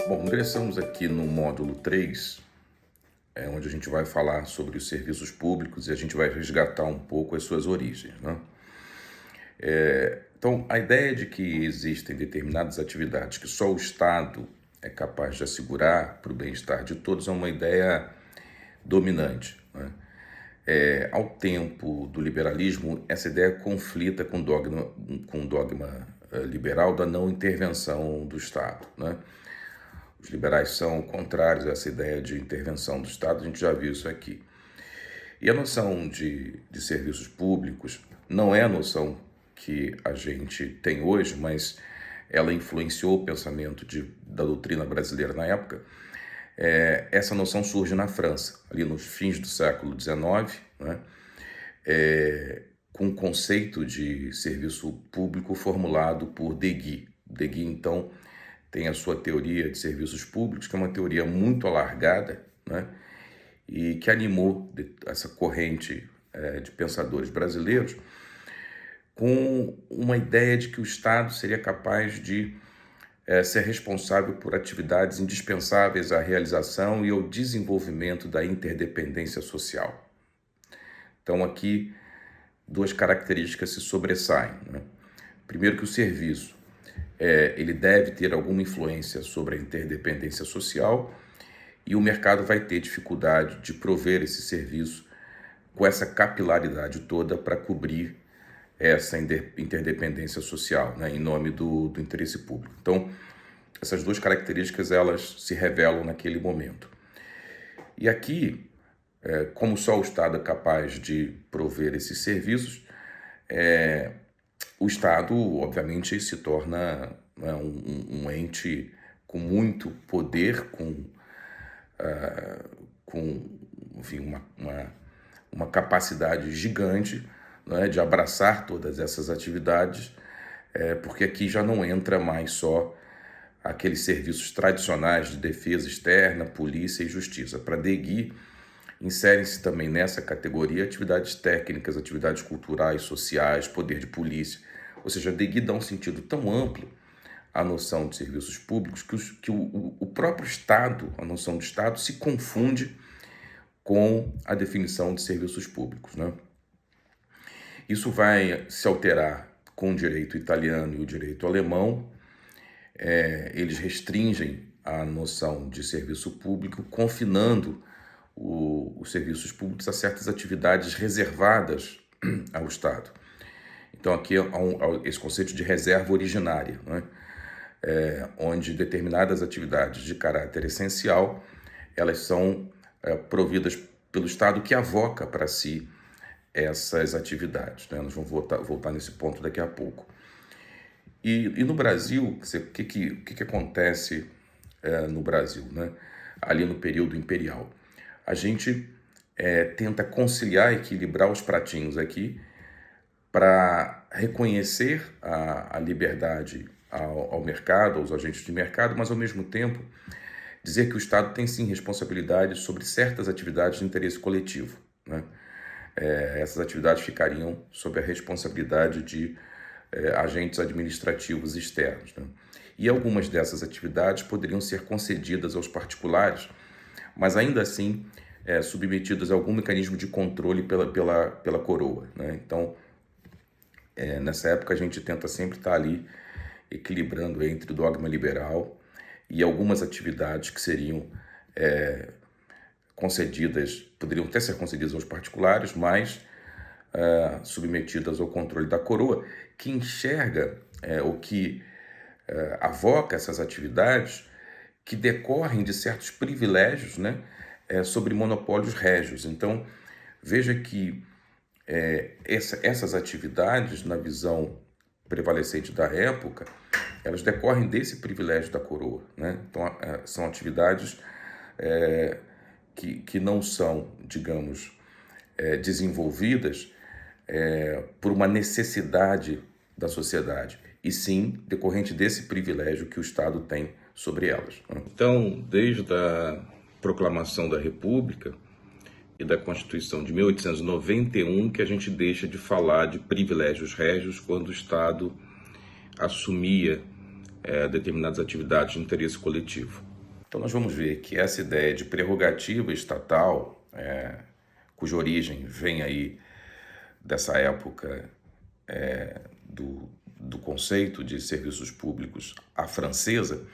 Bom, ingressamos aqui no módulo 3, onde a gente vai falar sobre os serviços públicos e a gente vai resgatar um pouco as suas origens, né? Então, a ideia de que existem determinadas atividades que só o Estado é capaz de assegurar para o bem-estar de todos é uma ideia dominante, né? Ao tempo do liberalismo, essa ideia conflita com o dogma liberal da não intervenção do Estado, né? Os liberais são contrários a essa ideia de intervenção do Estado, a gente já viu isso aqui. E a noção de serviços públicos não é a noção que a gente tem hoje, mas ela influenciou o pensamento da doutrina brasileira na época. Essa noção surge na França, ali nos fins do século XIX, né? Com o conceito de serviço público formulado por Deguy. Deguy, então, tem a sua teoria de serviços públicos, que é uma teoria muito alargada, né? E que animou essa corrente de pensadores brasileiros com uma ideia de que o Estado seria capaz de ser responsável por atividades indispensáveis à realização e ao desenvolvimento da interdependência social. Então, aqui, duas características se sobressaem, né? Primeiro, que o serviço ele deve ter alguma influência sobre a interdependência social e o mercado vai ter dificuldade de prover esse serviço com essa capilaridade toda para cobrir essa interdependência social, né, em nome do interesse público. Então, essas duas características elas se revelam naquele momento. E aqui, como só o Estado é capaz de prover esses serviços, o Estado, obviamente, se torna, né, um ente com muito poder, enfim, uma capacidade gigante, né, de abraçar todas essas atividades, porque aqui já não entra mais só aqueles serviços tradicionais de defesa externa, polícia e justiça. Para Deguy, inserem-se também nessa categoria atividades técnicas, atividades culturais, sociais, poder de polícia. Ou seja, Deguy dá um sentido tão amplo à noção de serviços públicos que o próprio Estado, a noção do Estado, se confunde com a definição de serviços públicos, né? Isso vai se alterar com o direito italiano e o direito alemão. Eles restringem a noção de serviço público, confinando os serviços públicos a certas atividades reservadas ao Estado. Então, aqui há esse conceito de reserva originária, né? Onde determinadas atividades de caráter essencial, elas são providas pelo Estado que avoca para si essas atividades, né? Nós vamos voltar nesse ponto daqui a pouco. E no Brasil, o que acontece no Brasil, né? Ali no período imperial? A gente tenta conciliar, equilibrar os pratinhos aqui para reconhecer a liberdade ao mercado, aos agentes de mercado, mas ao mesmo tempo dizer que o Estado tem sim responsabilidade sobre certas atividades de interesse coletivo, né? Essas atividades ficariam sob a responsabilidade de agentes administrativos externos, né? E algumas dessas atividades poderiam ser concedidas aos particulares, mas ainda assim submetidas a algum mecanismo de controle pela coroa, né? Então, nessa época a gente tenta sempre estar ali equilibrando entre o dogma liberal e algumas atividades que seriam concedidas, poderiam até ser concedidas aos particulares, mas submetidas ao controle da coroa, que enxerga ou que avoca essas atividades que decorrem de certos privilégios, né, sobre monopólios régios. Então, veja que essas atividades, na visão prevalecente da época, elas decorrem desse privilégio da coroa, né? Então, são atividades que não são, digamos, desenvolvidas por uma necessidade da sociedade, e sim decorrente desse privilégio que o Estado tem sobre elas, né? Então, desde a proclamação da República e da Constituição de 1891, que a gente deixa de falar de privilégios régios quando o Estado assumia determinadas atividades de interesse coletivo. Então nós vamos ver que essa ideia de prerrogativa estatal, cuja origem vem aí dessa época do conceito de serviços públicos à francesa,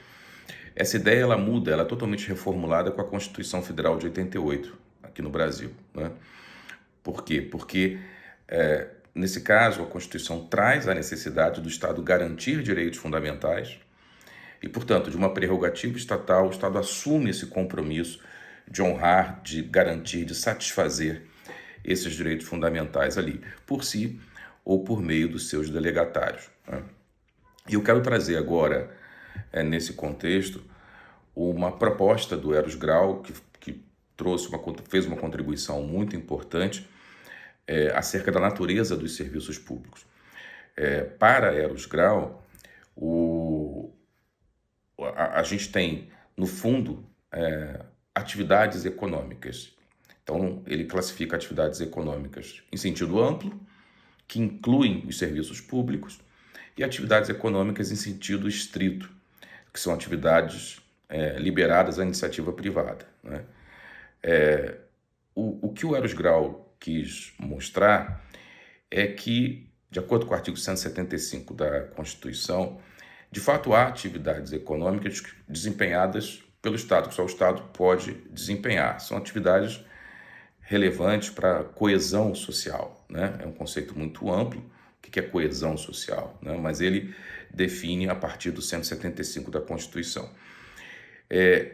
essa ideia ela muda, ela é totalmente reformulada com a Constituição Federal de 88, aqui no Brasil, né? Por quê? Porque, nesse caso, a Constituição traz a necessidade do Estado garantir direitos fundamentais e, portanto, de uma prerrogativa estatal, o Estado assume esse compromisso de honrar, de garantir, de satisfazer esses direitos fundamentais ali, por si ou por meio dos seus delegatários, né? E eu quero trazer agora, nesse contexto, uma proposta do Eros Grau, que fez uma contribuição muito importante acerca da natureza dos serviços públicos. Para Eros Grau, a gente tem, no fundo, atividades econômicas. Então, ele classifica atividades econômicas em sentido amplo, que incluem os serviços públicos, e atividades econômicas em sentido estrito, que são atividades liberadas à iniciativa privada, né? O que o Eros Grau quis mostrar é que, de acordo com o artigo 175 da Constituição, de fato há atividades econômicas desempenhadas pelo Estado, que só o Estado pode desempenhar. São atividades relevantes para a coesão social, né? É um conceito muito amplo, o que é coesão social, né? Mas ele define a partir do 175 da Constituição.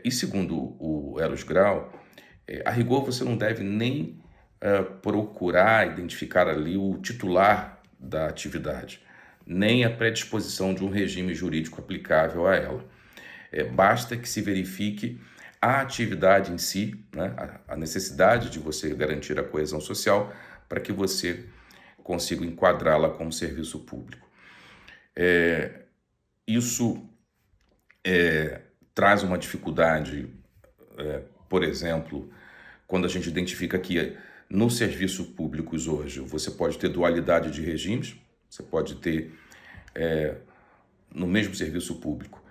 E segundo o Eros Grau, a rigor você não deve nem procurar identificar ali o titular da atividade, nem a predisposição de um regime jurídico aplicável a ela. Basta que se verifique a atividade em si, né, a necessidade de você garantir a coesão social para que você consiga enquadrá-la como serviço público. Isso traz uma dificuldade, por exemplo, quando a gente identifica que nos serviços públicos hoje você pode ter dualidade de regimes, você pode ter no mesmo serviço público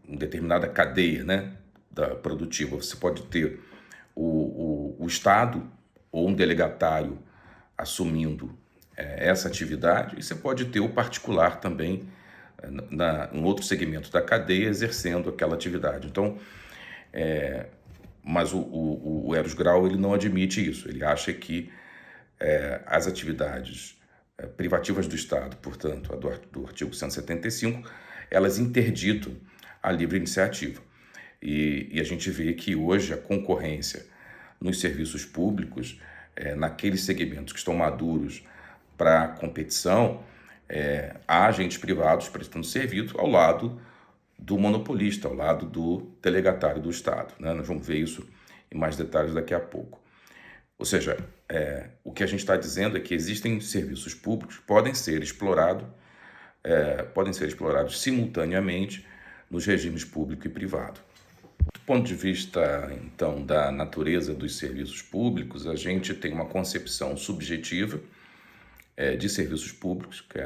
uma determinada cadeia, né, produtiva, você pode ter o Estado ou um delegatário assumindo essa atividade, e você pode ter o particular também em outro segmento da cadeia exercendo aquela atividade. Então, mas o Eros Grau ele não admite isso, ele acha que as atividades privativas do Estado, portanto, a do artigo 175, elas interditam a livre iniciativa. E a gente vê que hoje a concorrência nos serviços públicos, naqueles segmentos que estão maduros para a competição, há agentes privados prestando serviço ao lado do monopolista, ao lado do delegatário do Estado, né? Nós vamos ver isso em mais detalhes daqui a pouco. Ou seja, o que a gente está dizendo é que existem serviços públicos que podem ser explorados simultaneamente nos regimes público e privado. Do ponto de vista, então, da natureza dos serviços públicos, a gente tem uma concepção subjetiva de serviços públicos, que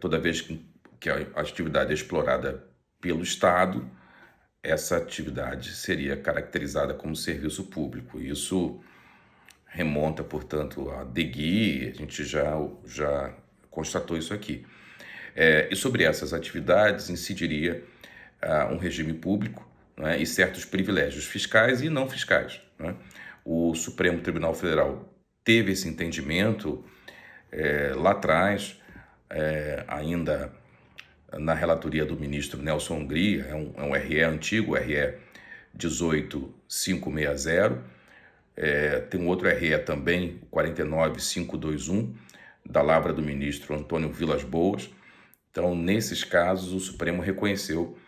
toda vez que a atividade é explorada pelo Estado, essa atividade seria caracterizada como serviço público. Isso remonta, portanto, a Deguy, a gente já constatou isso aqui. E sobre essas atividades incidiria um regime público, né, e certos privilégios fiscais e não fiscais, né? O Supremo Tribunal Federal teve esse entendimento lá atrás, ainda na relatoria do ministro Nelson Hungria, é um RE antigo, RE 18560, tem um outro RE também, 49521, da lavra do ministro Antônio Vilas Boas. Então, nesses casos, o Supremo reconheceu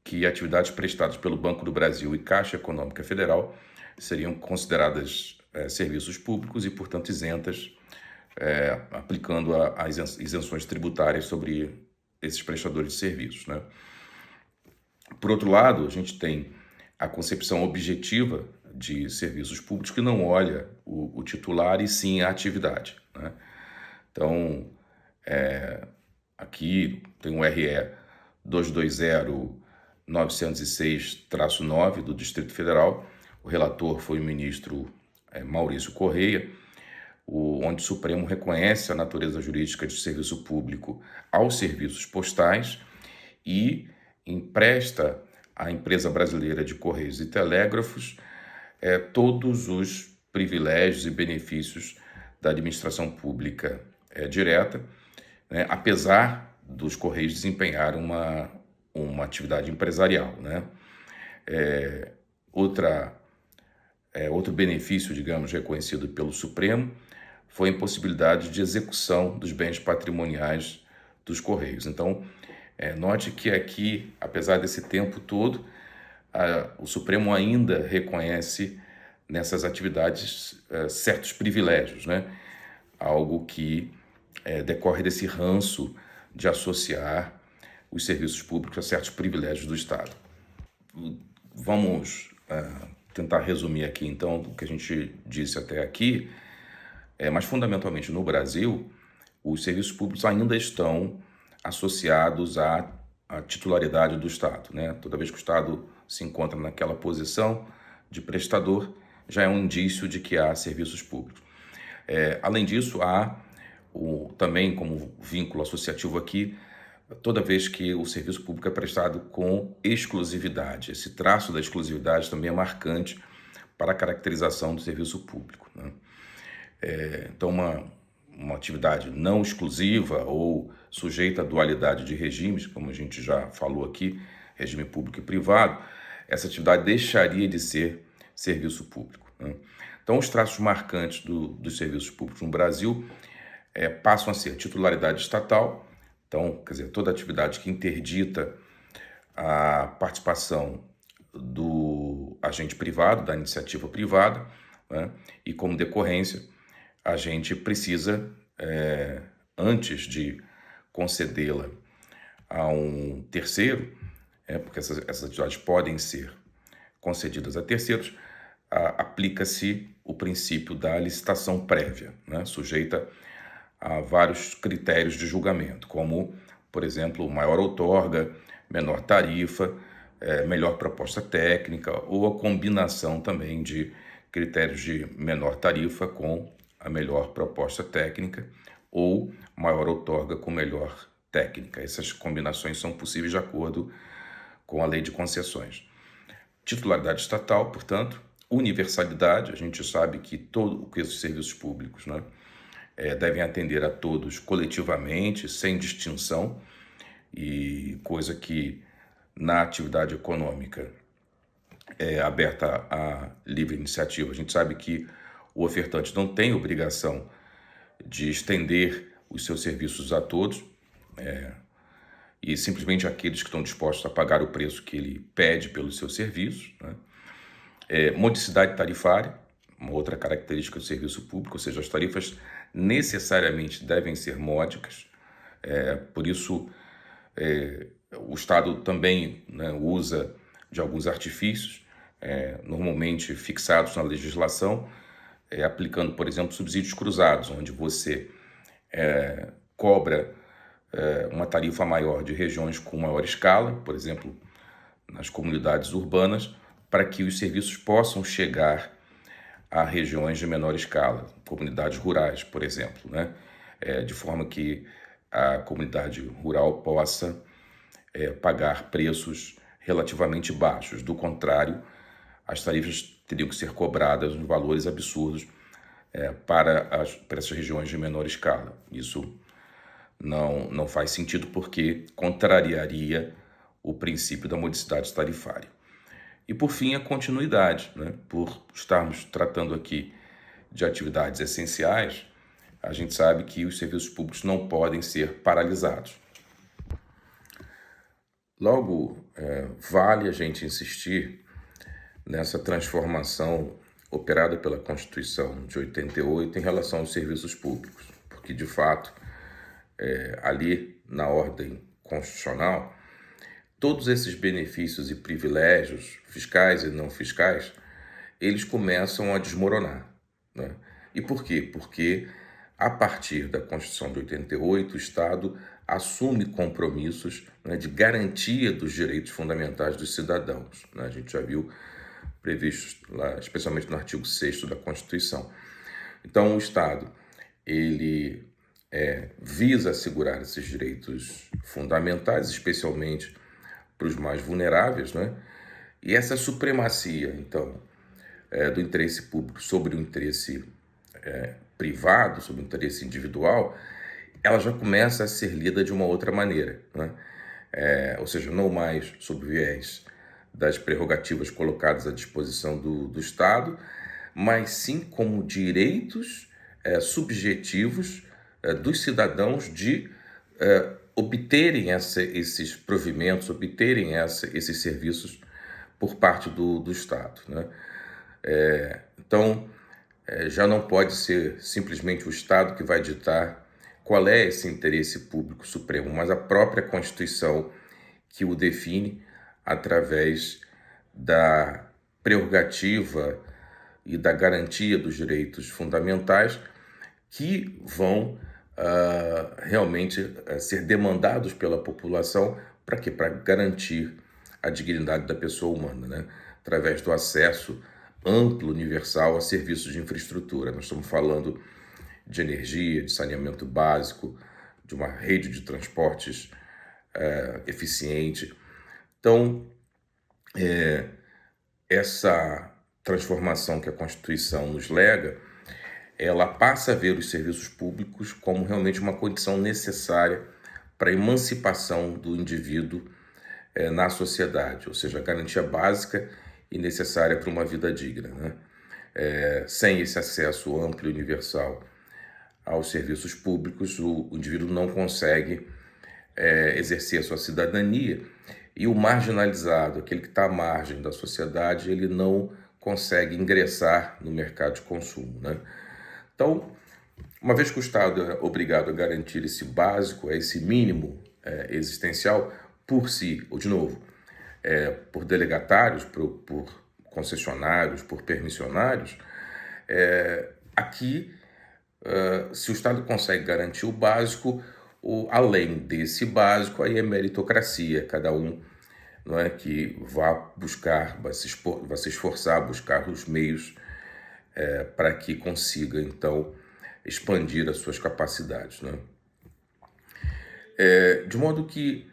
que atividades prestadas pelo Banco do Brasil e Caixa Econômica Federal seriam consideradas serviços públicos e, portanto, isentas, aplicando as isenções tributárias sobre esses prestadores de serviços, né? Por outro lado, a gente tem a concepção objetiva de serviços públicos que não olha o titular e sim a atividade, né? Então, aqui tem um RE 220 906-9 do Distrito Federal. O relator foi o ministro Maurício Correia, onde o Supremo reconhece a natureza jurídica de serviço público aos serviços postais e empresta à empresa brasileira de Correios e Telégrafos todos os privilégios e benefícios da administração pública direta, né, apesar dos Correios desempenharem uma atividade empresarial, né? Outro benefício, digamos, reconhecido pelo Supremo foi a impossibilidade de execução dos bens patrimoniais dos Correios. Então, note que aqui, apesar desse tempo todo, o Supremo ainda reconhece nessas atividades certos privilégios, né? Algo que decorre desse ranço de associar os serviços públicos a certos privilégios do Estado. Vamos tentar resumir aqui, então, o que a gente disse até aqui, mas fundamentalmente no Brasil, os serviços públicos ainda estão associados à titularidade do Estado, né? Toda vez que o Estado se encontra naquela posição de prestador, já é um indício de que há serviços públicos. Além disso, há também como vínculo associativo aqui, toda vez que o serviço público é prestado com exclusividade. Esse traço da exclusividade também é marcante para a caracterização do serviço público, né? Então, uma atividade não exclusiva ou sujeita à dualidade de regimes, como a gente já falou aqui, regime público e privado, essa atividade deixaria de ser serviço público, né? Então, os traços marcantes dos serviços públicos no Brasil passam a ser titularidade estatal. Então, quer dizer, toda atividade que interdita a participação do agente privado, da iniciativa privada, né? E como decorrência, a gente precisa, antes de concedê-la a um terceiro, porque essas atividades podem ser concedidas a terceiros, aplica-se o princípio da licitação prévia, né? Sujeita a vários critérios de julgamento, como, por exemplo, maior outorga, menor tarifa, melhor proposta técnica, ou a combinação também de critérios de menor tarifa com a melhor proposta técnica, ou maior outorga com melhor técnica. Essas combinações são possíveis de acordo com a lei de concessões. Titularidade estatal, portanto, universalidade, a gente sabe que os serviços públicos, né, devem atender a todos coletivamente, sem distinção, e coisa que na atividade econômica é aberta à livre iniciativa. A gente sabe que o ofertante não tem obrigação de estender os seus serviços a todos, e simplesmente aqueles que estão dispostos a pagar o preço que ele pede pelos seus serviços, né? Modicidade tarifária, uma outra característica do serviço público, ou seja, as tarifas necessariamente devem ser módicas, por isso o Estado também, né, usa de alguns artifícios, normalmente fixados na legislação, aplicando, por exemplo, subsídios cruzados, onde você cobra uma tarifa maior de regiões com maior escala, por exemplo, nas comunidades urbanas, para que os serviços possam chegar a regiões de menor escala, comunidades rurais, por exemplo, né? De forma que a comunidade rural possa pagar preços relativamente baixos. Do contrário, as tarifas teriam que ser cobradas em valores absurdos para essas regiões de menor escala. Isso não faz sentido, porque contrariaria o princípio da modicidade tarifária. E, por fim, a continuidade, né? Por estarmos tratando aqui de atividades essenciais, a gente sabe que os serviços públicos não podem ser paralisados. Logo, vale a gente insistir nessa transformação operada pela Constituição de 88 em relação aos serviços públicos, porque, de fato, ali na ordem constitucional, todos esses benefícios e privilégios, fiscais e não fiscais, eles começam a desmoronar, né? E por quê? Porque, a partir da Constituição de 88, o Estado assume compromissos, né, de garantia dos direitos fundamentais dos cidadãos, né? A gente já viu previstos lá, especialmente no artigo 6º da Constituição. Então, o Estado, ele visa assegurar esses direitos fundamentais, especialmente para os mais vulneráveis, né? E essa supremacia, então, do interesse público sobre o interesse privado, sobre o interesse individual, ela já começa a ser lida de uma outra maneira, né? Ou seja, não mais sob o viés das prerrogativas colocadas à disposição do Estado, mas sim como direitos subjetivos dos cidadãos de obterem esses provimentos, obterem esses serviços por parte do Estado, né? Então, já não pode ser simplesmente o Estado que vai ditar qual é esse interesse público supremo, mas a própria Constituição que o define através da prerrogativa e da garantia dos direitos fundamentais que vão realmente ser demandados pela população. Para quê? Para garantir a dignidade da pessoa humana, né? Através do acesso amplo, universal a serviços de infraestrutura. Nós estamos falando de energia, de saneamento básico, de uma rede de transportes eficiente. Então, essa transformação que a Constituição nos lega, ela passa a ver os serviços públicos como realmente uma condição necessária para a emancipação do indivíduo na sociedade, ou seja, a garantia básica e necessária para uma vida digna, né? Sem esse acesso amplo e universal aos serviços públicos, o indivíduo não consegue exercer a sua cidadania, e o marginalizado, aquele que está à margem da sociedade, ele não consegue ingressar no mercado de consumo, né? Então, uma vez que o Estado é obrigado a garantir esse básico, esse mínimo existencial por si, ou de novo, por delegatários, por concessionários, por permissionários, aqui, se o Estado consegue garantir o básico, além desse básico, aí é meritocracia, cada um, não é, que vá buscar, vai se esforçar a buscar os meios para que consiga, então, expandir as suas capacidades, né? De modo que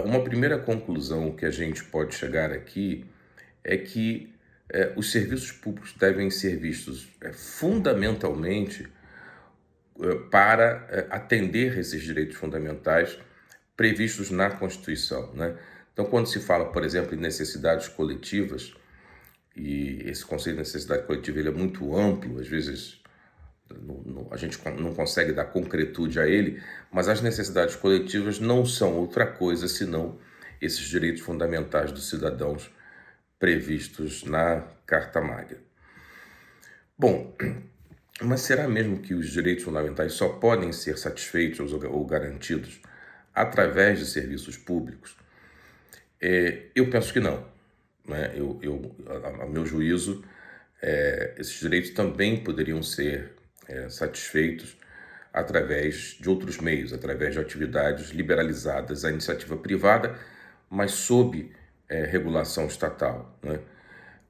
uma primeira conclusão que a gente pode chegar aqui é que os serviços públicos devem ser vistos fundamentalmente para atender esses direitos fundamentais previstos na Constituição, né? Então, quando se fala, por exemplo, em necessidades coletivas, e esse conceito de necessidade coletiva ele é muito amplo, às vezes a gente não consegue dar concretude a ele, mas as necessidades coletivas não são outra coisa senão esses direitos fundamentais dos cidadãos previstos na Carta Magna. Bom, mas será mesmo que os direitos fundamentais só podem ser satisfeitos ou garantidos através de serviços públicos? Eu penso que não, né? A meu juízo, esses direitos também poderiam ser satisfeitos através de outros meios, através de atividades liberalizadas à iniciativa privada, mas sob regulação estatal, né?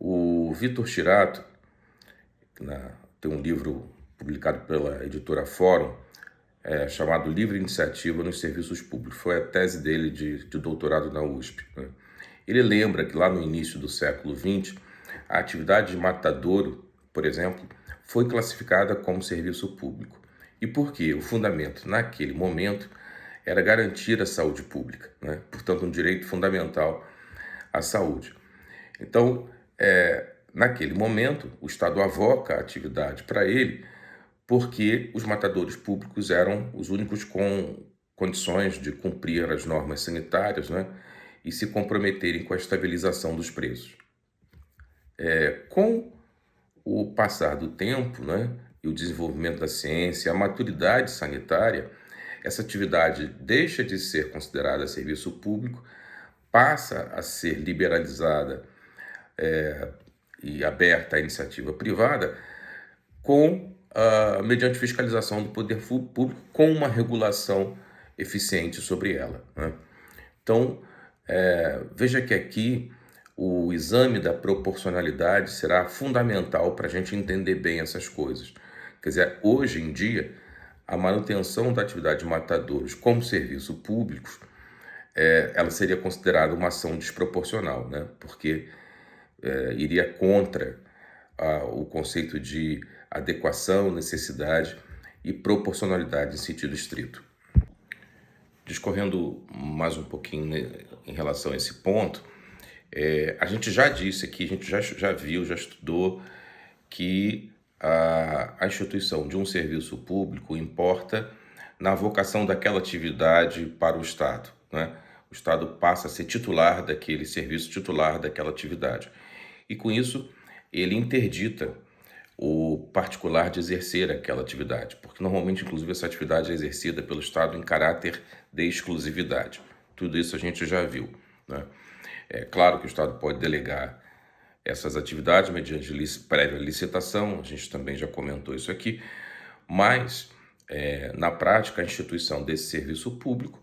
O Vitor Chirato, tem um livro publicado pela editora Fórum, chamado Livre Iniciativa nos Serviços Públicos. Foi a tese dele de doutorado na USP, né? Ele lembra que lá no início do século XX, a atividade de matadouro, por exemplo, foi classificada como serviço público. E por quê? O fundamento, naquele momento, era garantir a saúde pública, né? Portanto, um direito fundamental à saúde. Então, naquele momento, o Estado avoca a atividade para ele, porque os matadores públicos eram os únicos com condições de cumprir as normas sanitárias, né, e se comprometerem com a estabilização dos preços. Com o passar do tempo, né, e o desenvolvimento da ciência, a maturidade sanitária, essa atividade deixa de ser considerada serviço público, passa a ser liberalizada e aberta à iniciativa privada, mediante fiscalização do poder público, com uma regulação eficiente sobre ela, né? Então, veja que aqui o exame da proporcionalidade será fundamental para a gente entender bem essas coisas. Quer dizer, hoje em dia, a manutenção da atividade de matadouros como serviço público, ela seria considerada uma ação desproporcional, né? Porque iria contra o conceito de adequação, necessidade e proporcionalidade em sentido estrito. Discorrendo mais um pouquinho, né, em relação a esse ponto, a gente já disse aqui, a gente já viu, já estudou que a instituição de um serviço público importa na vocação daquela atividade para o Estado, né? O Estado passa a ser titular daquele serviço, titular daquela atividade. E com isso, ele interdita o particular de exercer aquela atividade, porque normalmente, inclusive, essa atividade é exercida pelo Estado em caráter de exclusividade. Tudo isso a gente já viu, né? É claro que o Estado pode delegar essas atividades mediante prévia licitação, a gente também já comentou isso aqui, mas, na prática, a instituição desse serviço público,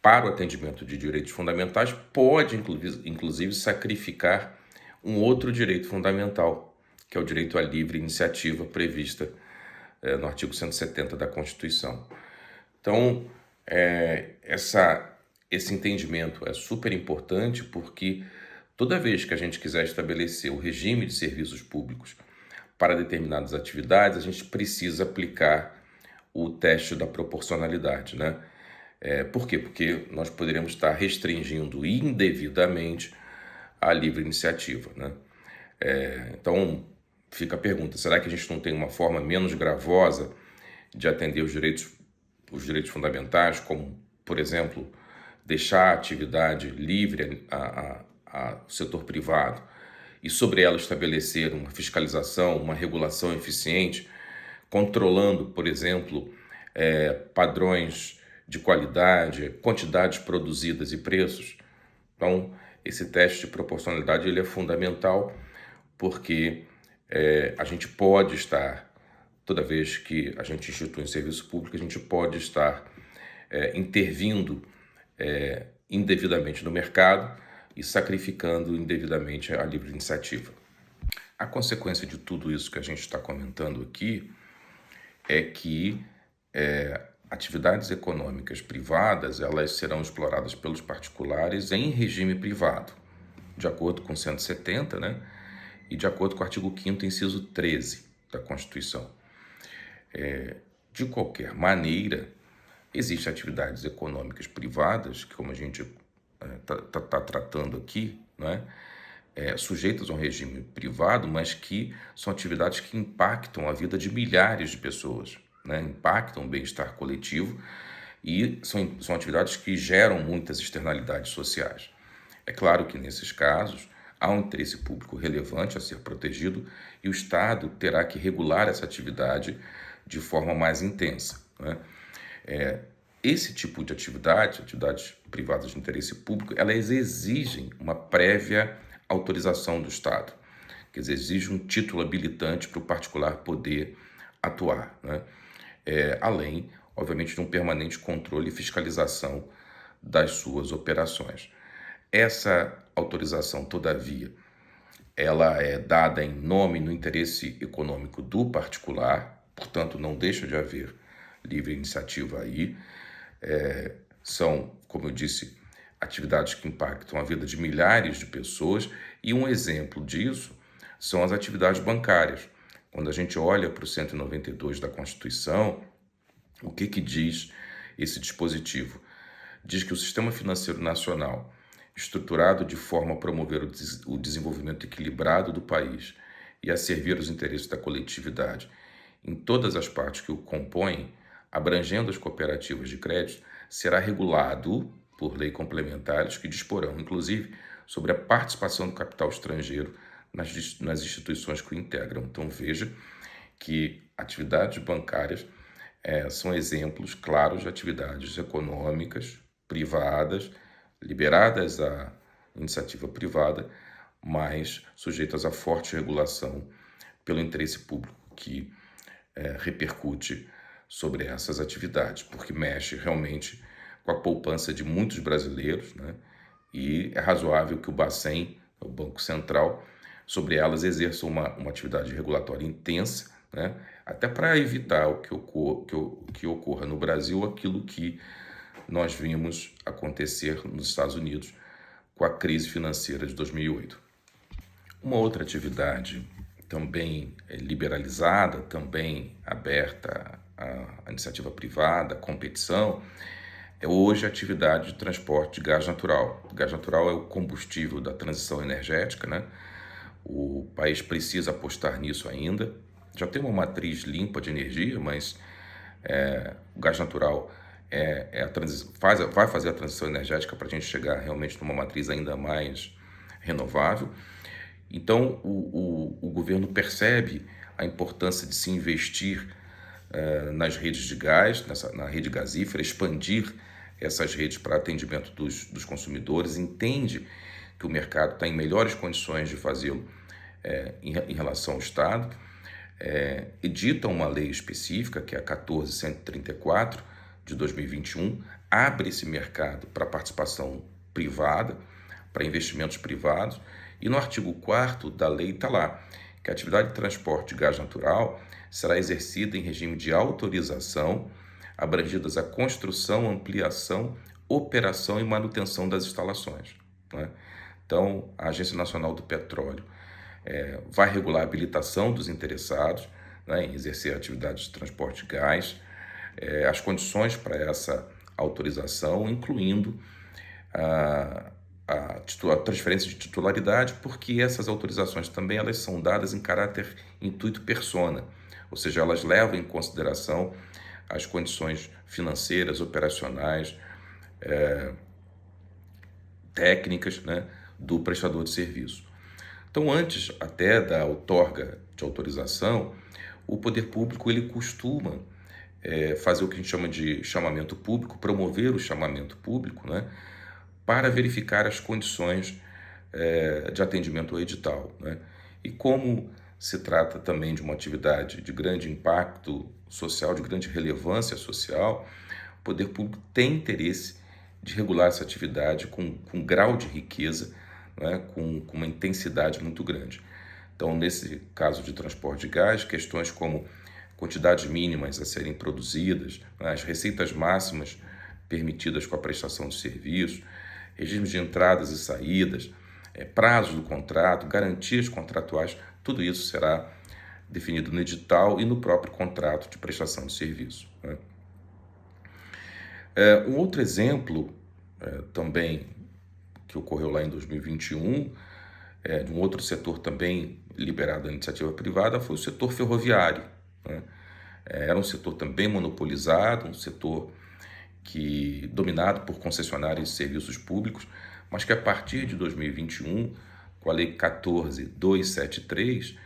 para o atendimento de direitos fundamentais, pode, inclusive, sacrificar um outro direito fundamental, que é o direito à livre iniciativa prevista no artigo 170 da Constituição. Então, esse entendimento é super importante porque toda vez que a gente quiser estabelecer o regime de serviços públicos para determinadas atividades, a gente precisa aplicar o teste da proporcionalidade, né? Por quê? Porque nós poderíamos estar restringindo indevidamente a livre iniciativa, né? Então, fica a pergunta, será que a gente não tem uma forma menos gravosa de atender os direitos fundamentais, como, por exemplo, deixar a atividade livre ao setor privado e sobre ela estabelecer uma fiscalização, uma regulação eficiente, controlando, por exemplo, padrões de qualidade, quantidades produzidas e preços? Então, esse teste de proporcionalidade ele é fundamental porque a gente pode estar, toda vez que a gente institui um serviço público, a gente pode estar intervindo indevidamente no mercado e sacrificando indevidamente a livre iniciativa. A consequência de tudo isso que a gente está comentando aqui é que atividades econômicas privadas elas serão exploradas pelos particulares em regime privado, de acordo com 170, né? E de acordo com o artigo 5º, inciso 13 da Constituição. De qualquer maneira, existem atividades econômicas privadas, que como a gente está tratando aqui, né, sujeitas a um regime privado, mas que são atividades que impactam a vida de milhares de pessoas, né, impactam o bem-estar coletivo e são atividades que geram muitas externalidades sociais. É claro que nesses casos há um interesse público relevante a ser protegido e o Estado terá que regular essa atividade de forma mais intensa, né? Esse tipo de atividades privadas de interesse público, elas exigem uma prévia autorização do Estado, quer dizer, exige um título habilitante para o particular poder atuar, né? Além, obviamente, de um permanente controle e fiscalização das suas operações. Essa autorização, todavia, ela é dada em nome e no interesse econômico do particular, portanto, não deixa de haver livre iniciativa aí. São, como eu disse, atividades que impactam a vida de milhares de pessoas e um exemplo disso são as atividades bancárias. Quando a gente olha para o 192 da Constituição, o que diz esse dispositivo? Diz que o sistema financeiro nacional, estruturado de forma a promover o desenvolvimento equilibrado do país e a servir os interesses da coletividade em todas as partes que o compõem, abrangendo as cooperativas de crédito, será regulado por lei complementares que disporão, inclusive, sobre a participação do capital estrangeiro nas instituições que o integram. Então, veja que atividades bancárias são exemplos claros de atividades econômicas privadas, liberadas à iniciativa privada, mas sujeitas a forte regulação pelo interesse público que repercute sobre essas atividades, porque mexe realmente com a poupança de muitos brasileiros, né? E é razoável que o Bacen, o Banco Central, sobre elas exerça uma atividade regulatória intensa, né? Até para evitar que ocorra no Brasil aquilo que nós vimos acontecer nos Estados Unidos com a crise financeira de 2008. Uma outra atividade também liberalizada, também aberta à iniciativa privada, à competição, é hoje a atividade de transporte de gás natural. O gás natural é o combustível da transição energética, né? O país precisa apostar nisso ainda. Já tem uma matriz limpa de energia, mas o gás natural vai fazer a transição energética para a gente chegar realmente numa matriz ainda mais renovável. Então, o governo percebe a importância de se investir nas redes de gás, na rede gasífera, expandir essas redes para atendimento dos consumidores, entende que o mercado está em melhores condições de fazê-lo em relação ao Estado, edita uma lei específica, que é a 14.134 de 2021, abre esse mercado para participação privada, para investimentos privados, e no artigo 4º da lei está lá que a atividade de transporte de gás natural será exercida em regime de autorização, abrangidas a construção, ampliação, operação e manutenção das instalações, né? Então, a Agência Nacional do Petróleo vai regular a habilitação dos interessados, né, em exercer a atividade de transporte de gás, as condições para essa autorização, incluindo a transferência de titularidade, porque essas autorizações também elas são dadas em caráter intuito persona, ou seja, elas levam em consideração as condições financeiras, operacionais, técnicas, né, do prestador de serviço. Então, antes até da outorga de autorização, o poder público ele costuma fazer o que a gente chama de chamamento público, promover o chamamento público, né, para verificar as condições de atendimento ao edital, né? E como se trata também de uma atividade de grande impacto social, de grande relevância social, o poder público tem interesse de regular essa atividade com grau de riqueza, né, com uma intensidade muito grande. Então, nesse caso de transporte de gás, questões como quantidades mínimas a serem produzidas, né, as receitas máximas permitidas com a prestação de serviço, regimes de entradas e saídas, prazos do contrato, garantias contratuais, tudo isso será definido no edital e no próprio contrato de prestação de serviço, né? Um outro exemplo também que ocorreu lá em 2021, de um outro setor também liberado à iniciativa privada, foi o setor ferroviário, né? Era um setor também monopolizado, um setor dominado por concessionárias de serviços públicos, mas que a partir de 2021, com a Lei 14.273,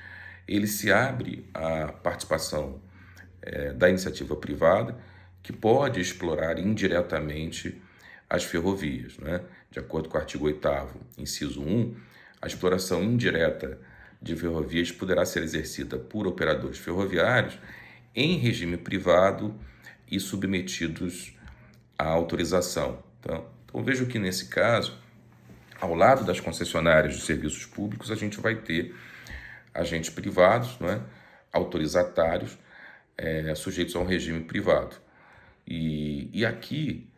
ele se abre à participação da iniciativa privada, que pode explorar indiretamente as ferrovias, né? De acordo com o artigo 8º, inciso 1, a exploração indireta de ferrovias poderá ser exercida por operadores ferroviários em regime privado e submetidos à autorização. Então vejo que nesse caso, ao lado das concessionárias de serviços públicos, a gente vai ter agentes privados, não é? Autorizatários, sujeitos a um regime privado. E aqui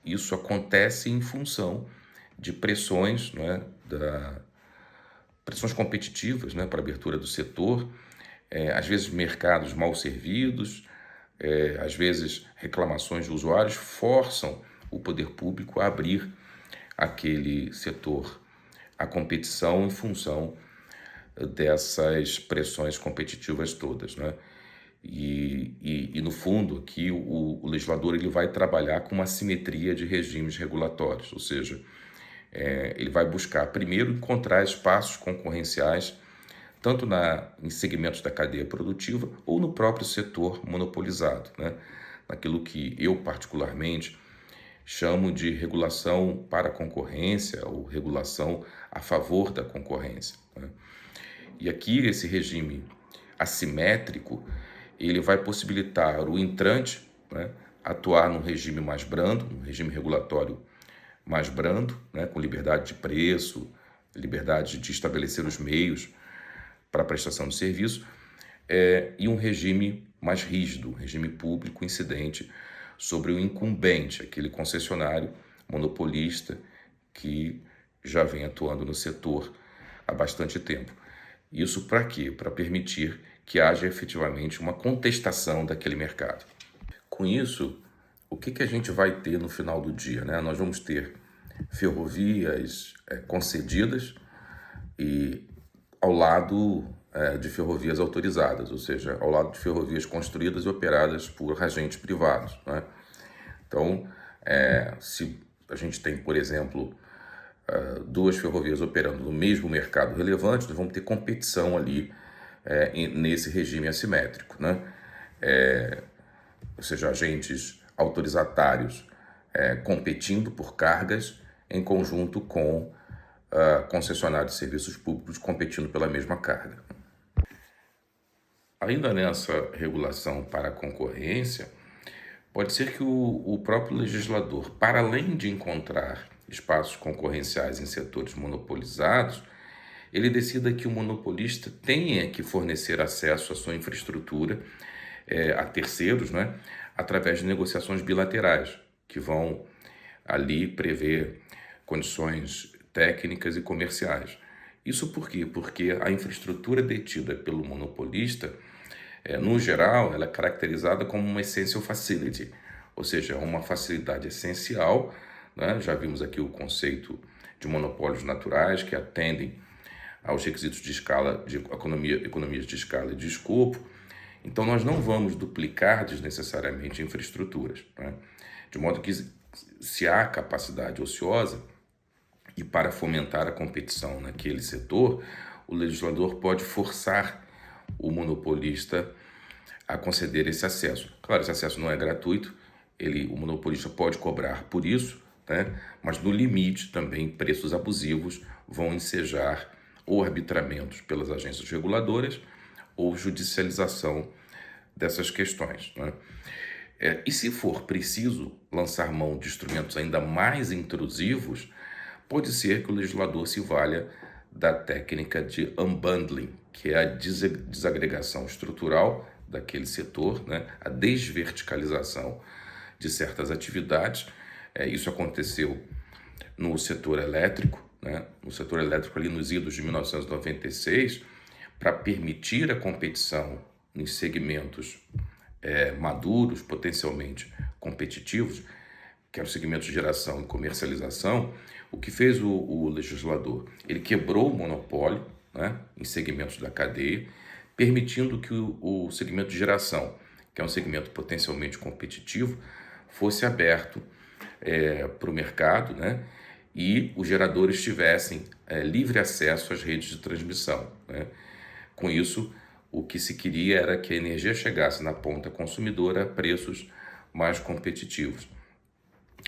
isso acontece em função de pressões, não é? Pressões competitivas, né, para a abertura do setor, às vezes mercados mal servidos, às vezes reclamações de usuários forçam o poder público a abrir aquele setor à competição em função dessas pressões competitivas todas, né? E no fundo aqui o legislador ele vai trabalhar com uma simetria de regimes regulatórios, ou seja, ele vai buscar primeiro encontrar espaços concorrenciais tanto em segmentos da cadeia produtiva ou no próprio setor monopolizado, né? Naquilo que eu particularmente chamo de regulação para a concorrência ou regulação a favor da concorrência, né? E aqui esse regime assimétrico ele vai possibilitar o entrante, né, atuar num regime mais brando, um regime regulatório mais brando, né, com liberdade de preço, liberdade de estabelecer os meios para a prestação de serviço, e um regime mais rígido, um regime público incidente sobre o incumbente, aquele concessionário monopolista que já vem atuando no setor há bastante tempo. Isso para quê? Para permitir que haja efetivamente uma contestação daquele mercado. Com isso, o que a gente vai ter no final do dia, né? Nós vamos ter ferrovias concedidas e ao lado de ferrovias autorizadas, ou seja, ao lado de ferrovias construídas e operadas por agentes privados, né? Então, se a gente tem, por exemplo, duas ferrovias operando no mesmo mercado relevante, nós vamos ter competição ali nesse regime assimétrico, né? Ou seja, agentes autorizatários competindo por cargas em conjunto com concessionários de serviços públicos competindo pela mesma carga. Ainda nessa regulação para a concorrência, pode ser que o próprio legislador, para além de encontrar espaços concorrenciais em setores monopolizados, ele decida que o monopolista tenha que fornecer acesso à sua infraestrutura a terceiros, né, através de negociações bilaterais, que vão ali prever condições técnicas e comerciais. Isso por quê? Porque a infraestrutura detida pelo monopolista, no geral, ela é caracterizada como uma essential facility, ou seja, uma facilidade essencial, né? Já vimos aqui o conceito de monopólios naturais que atendem aos requisitos de escala, de economias de escala e de escopo. Então, nós não vamos duplicar desnecessariamente infraestruturas, né? De modo que, se há capacidade ociosa, e para fomentar a competição naquele setor, o legislador pode forçar o monopolista a conceder esse acesso. Claro, esse acesso não é gratuito, o monopolista pode cobrar por isso, né? Mas no limite também preços abusivos vão ensejar ou arbitramentos pelas agências reguladoras ou judicialização dessas questões, né? E se for preciso lançar mão de instrumentos ainda mais intrusivos, pode ser que o legislador se valha da técnica de unbundling, que é a desagregação estrutural daquele setor, né? A desverticalização de certas atividades. Isso aconteceu no setor elétrico, né? No setor elétrico ali nos idos de 1996, para permitir a competição em segmentos maduros, potencialmente competitivos, que era o segmento de geração e comercialização. O que fez o legislador? Ele quebrou o monopólio, né, em segmentos da cadeia, permitindo que o segmento de geração, que é um segmento potencialmente competitivo, fosse aberto para o mercado, né, e os geradores tivessem livre acesso às redes de transmissão, né. Com isso, o que se queria era que a energia chegasse na ponta consumidora a preços mais competitivos.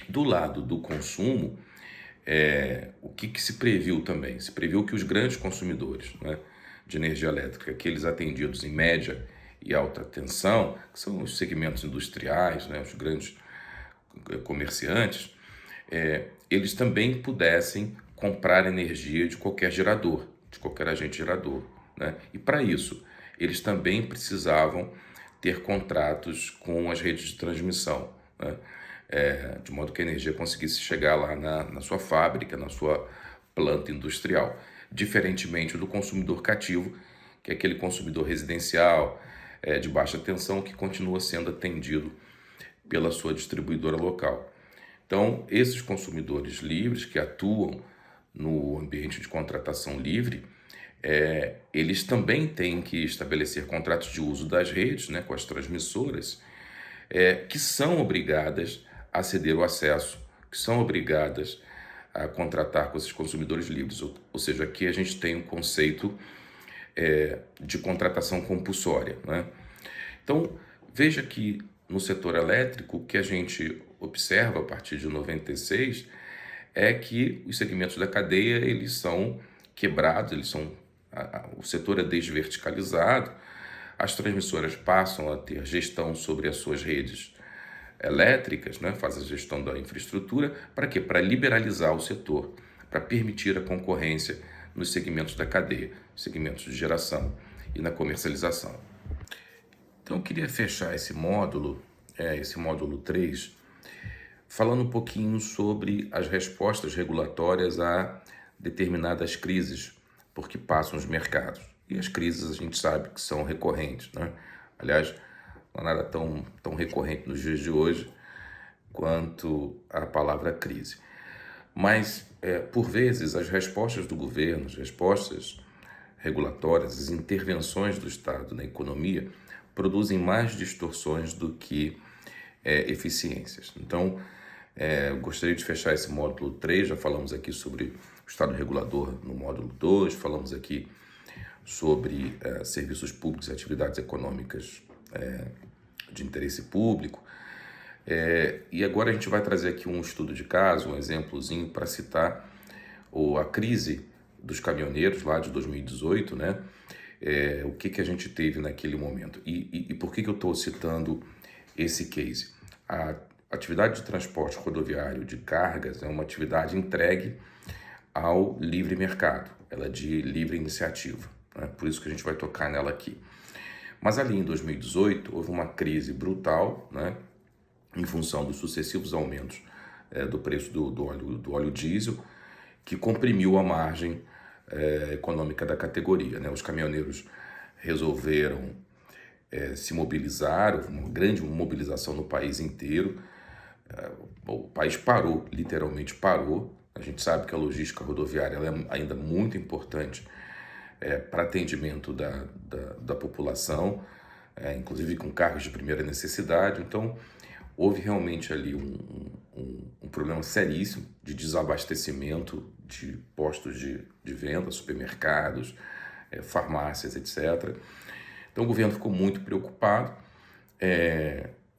Do lado do consumo, o que se previu também? Se previu que os grandes consumidores, né, de energia elétrica, aqueles atendidos em média e alta tensão, que são os segmentos industriais, né, os grandes comerciantes, eles também pudessem comprar energia de qualquer gerador, de qualquer agente gerador, né? E para isso, eles também precisavam ter contratos com as redes de transmissão, né? De modo que a energia conseguisse chegar lá na sua fábrica, na sua planta industrial, diferentemente do consumidor cativo, que é aquele consumidor residencial de baixa tensão que continua sendo atendido pela sua distribuidora local. Então, esses consumidores livres que atuam no ambiente de contratação livre, eles também têm que estabelecer contratos de uso das redes, né, com as transmissoras, que são obrigadas a ceder o acesso, que são obrigadas a contratar com esses consumidores livres. Ou seja, aqui a gente tem um conceito de contratação compulsória, né? Então, veja que no setor elétrico, o que a gente observa a partir de 96 é que os segmentos da cadeia, eles são quebrados, o setor é desverticalizado, as transmissoras passam a ter gestão sobre as suas redes elétricas, né? Faz a gestão da infraestrutura, para quê? Para liberalizar o setor, para permitir a concorrência nos segmentos da cadeia, segmentos de geração e na comercialização. Então, eu queria fechar esse módulo 3, falando um pouquinho sobre as respostas regulatórias a determinadas crises por que passam os mercados. E as crises a gente sabe que são recorrentes, né? Aliás, não há nada tão recorrente nos dias de hoje quanto a palavra crise. Mas, por vezes, as respostas do governo, as respostas regulatórias, as intervenções do Estado na economia produzem mais distorções do que eficiências. Então, gostaria de fechar esse módulo 3, já falamos aqui sobre o Estado regulador no módulo 2, falamos aqui sobre serviços públicos e atividades econômicas de interesse público. E agora a gente vai trazer aqui um estudo de caso, um exemplozinho para citar a crise dos caminhoneiros lá de 2018, né? O que a gente teve naquele momento. E por que eu estou citando esse case? A atividade de transporte rodoviário de cargas é uma atividade entregue ao livre mercado, ela é de livre iniciativa, né? Por isso que a gente vai tocar nela aqui. Mas ali em 2018 houve uma crise brutal, né? Em função dos sucessivos aumentos do preço do óleo diesel, que comprimiu a margem econômica da categoria, né? Os caminhoneiros resolveram se mobilizar, houve uma grande mobilização no país inteiro. O país parou, literalmente parou. A gente sabe que a logística rodoviária ela é ainda muito importante para atendimento da população, inclusive com carros de primeira necessidade. Então, houve realmente ali um problema seríssimo de desabastecimento de postos de venda, supermercados, farmácias, etc. Então o governo ficou muito preocupado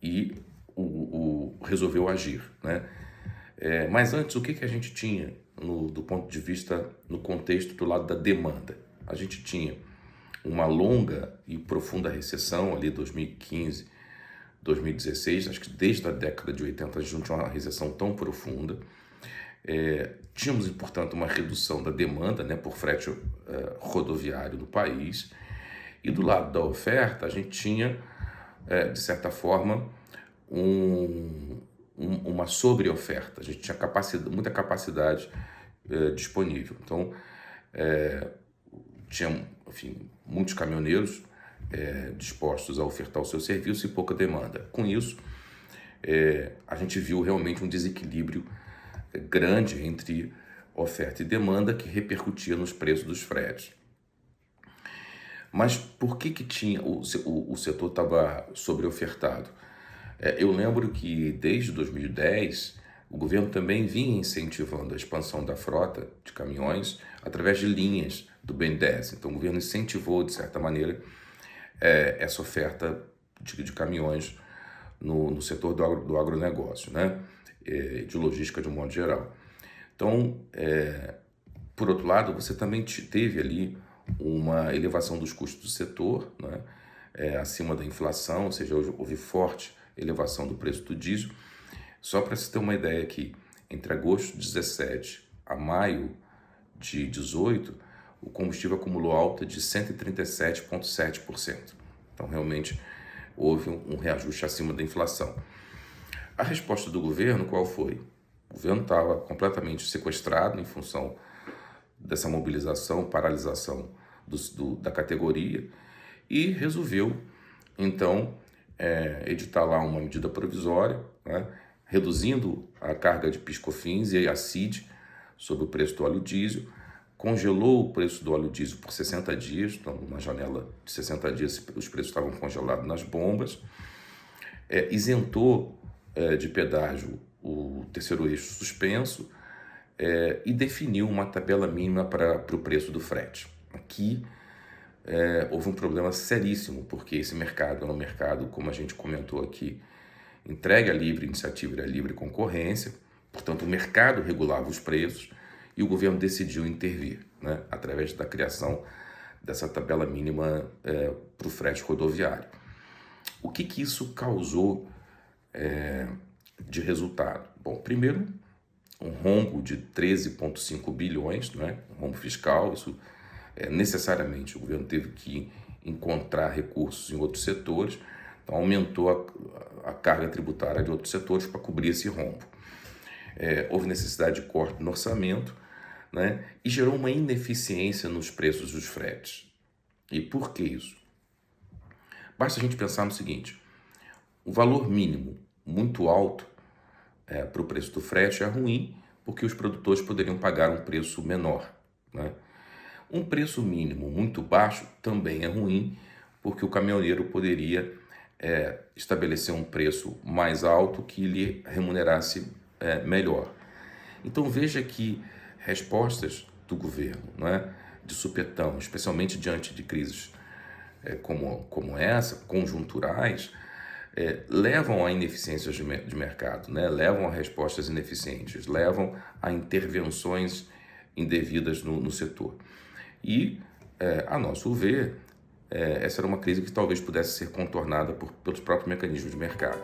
e resolveu agir, né? Mas antes, o que a gente tinha do ponto de vista, no contexto do lado da demanda? A gente tinha uma longa e profunda recessão ali 2015, 2016, acho que desde a década de 80 a gente não tinha uma recessão tão profunda. Tínhamos, portanto, uma redução da demanda, né, por frete rodoviário no país, e do lado da oferta a gente tinha, de certa forma, uma sobreoferta, a gente tinha muita capacidade disponível. Então, tinha, enfim, muitos caminhoneiros dispostos a ofertar o seu serviço e pouca demanda. Com isso, a gente viu realmente um desequilíbrio grande entre oferta e demanda que repercutia nos preços dos fretes. Mas por que tinha o setor estava sobreofertado? Eu lembro que desde 2010 o governo também vinha incentivando a expansão da frota de caminhões através de linhas do BNDES. Então o governo incentivou, de certa maneira, essa oferta de caminhões no setor do agronegócio, né? De logística de um modo geral. Então, por outro lado, você também teve ali uma elevação dos custos do setor, né? Acima da inflação, ou seja, houve forte elevação do preço do diesel. Só para se ter uma ideia aqui, entre agosto de 17 a maio de 18, o combustível acumulou alta de 137,7%. Então, realmente, houve um reajuste acima da inflação. A resposta do governo, qual foi? O governo estava completamente sequestrado em função dessa mobilização, paralisação da categoria, e resolveu, então, editar lá uma medida provisória, né, reduzindo a carga de PIS/COFINS e a CID sobre o preço do óleo diesel, congelou o preço do óleo diesel por 60 dias, então, numa janela de 60 dias os preços estavam congelados nas bombas, isentou de pedágio o terceiro eixo suspenso e definiu uma tabela mínima para o preço do frete. Aqui houve um problema seríssimo, porque esse mercado é um mercado, como a gente comentou aqui, entregue à livre iniciativa e à livre concorrência, portanto o mercado regulava os preços e o governo decidiu intervir, né, através da criação dessa tabela mínima para o frete rodoviário. O que isso causou de resultado? Bom, primeiro, um rombo de 13,5 bilhões, né? Um rombo fiscal, isso necessariamente o governo teve que encontrar recursos em outros setores, então aumentou a carga tributária de outros setores para cobrir esse rombo. Houve necessidade de corte no orçamento, né? E gerou uma ineficiência nos preços dos fretes. E por que isso? Basta a gente pensar no seguinte: o valor mínimo muito alto para o preço do frete é ruim, porque os produtores poderiam pagar um preço menor, né? Um preço mínimo muito baixo também é ruim, porque o caminhoneiro poderia estabelecer um preço mais alto que lhe remunerasse melhor. Então veja que respostas do governo, né, de supetão, especialmente diante de crises como essa, conjunturais, levam a ineficiências de mercado, né? Levam a respostas ineficientes, levam a intervenções indevidas no setor. E, a nosso ver, essa era uma crise que talvez pudesse ser contornada pelos próprios mecanismos de mercado.